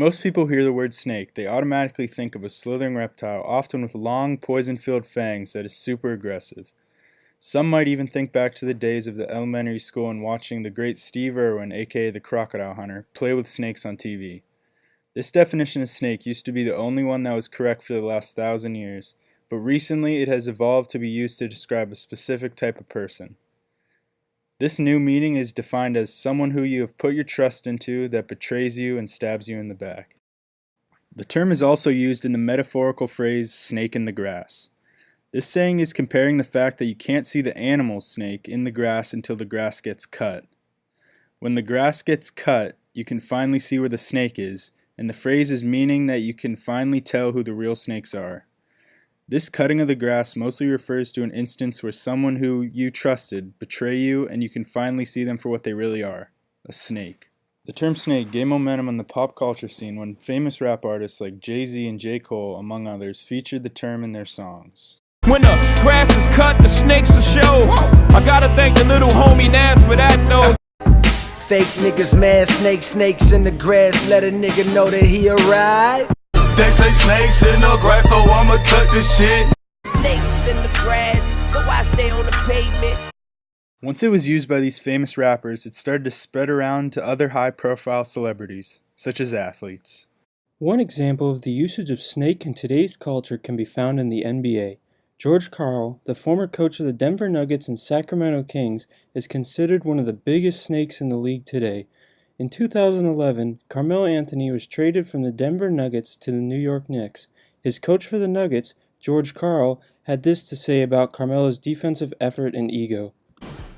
When most people hear the word snake, they automatically think of a slithering reptile, often with long, poison-filled fangs that is super aggressive. Some might even think back to the days of the elementary school and watching the great Steve Irwin, aka the Crocodile Hunter, play with snakes on TV. This definition of snake used to be the only one that was correct for the last 1,000 years, but recently it has evolved to be used to describe a specific type of person. This new meaning is defined as someone who you have put your trust into that betrays you and stabs you in the back. The term is also used in the metaphorical phrase snake in the grass. This saying is comparing the fact that you can't see the animal snake in the grass until the grass gets cut. When the grass gets cut, you can finally see where the snake is, and the phrase is meaning that you can finally tell who the real snakes are. This cutting of the grass mostly refers to an instance where someone who you trusted betray you and you can finally see them for what they really are, a snake. The term snake gained momentum on the pop culture scene when famous rap artists like Jay-Z and J. Cole, among others, featured the term in their songs. When the grass is cut, the snakes will show. I gotta thank the little homie Nas for that though. Fake niggas mad, snakes in the grass, let a nigga know that he arrived. They say snakes in the grass, so I'ma cut this shit. Snakes in the grass, so I stay on the pavement. Once it was used by these famous rappers, it started to spread around to other high-profile celebrities, such as athletes. One example of the usage of snake in today's culture can be found in the NBA. George Karl, the former coach of the Denver Nuggets and Sacramento Kings, is considered one of the biggest snakes in the league today. In 2011, Carmelo Anthony was traded from the Denver Nuggets to the New York Knicks. His coach for the Nuggets, George Karl, had this to say about Carmelo's defensive effort and ego.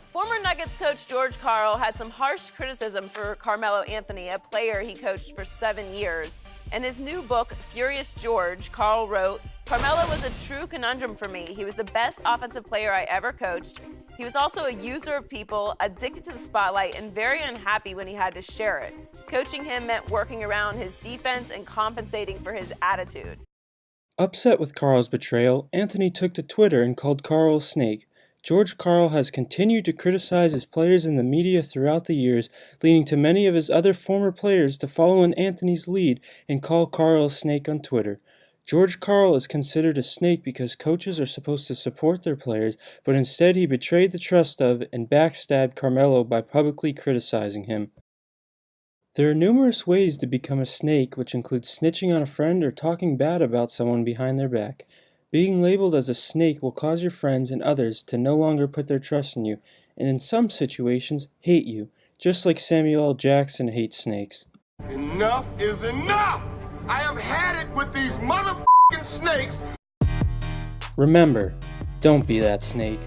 Former Nuggets coach George Karl had some harsh criticism for Carmelo Anthony, a player he coached for 7 years. In his new book, Furious George, Karl wrote, "Carmelo was a true conundrum for me. He was the best offensive player I ever coached. He was also a user of people, addicted to the spotlight, and very unhappy when he had to share it. Coaching him meant working around his defense and compensating for his attitude." Upset with Karl's betrayal, Anthony took to Twitter and called Karl a snake. George Karl has continued to criticize his players in the media throughout the years, leading to many of his other former players to follow in Anthony's lead and call Karl a snake on Twitter. George Karl is considered a snake because coaches are supposed to support their players, but instead he betrayed the trust of and backstabbed Carmelo by publicly criticizing him. There are numerous ways to become a snake, which include snitching on a friend or talking bad about someone behind their back. Being labeled as a snake will cause your friends and others to no longer put their trust in you, and in some situations, hate you, just like Samuel L. Jackson hates snakes. Enough is enough! I have had it with these motherfucking snakes! Remember, don't be that snake.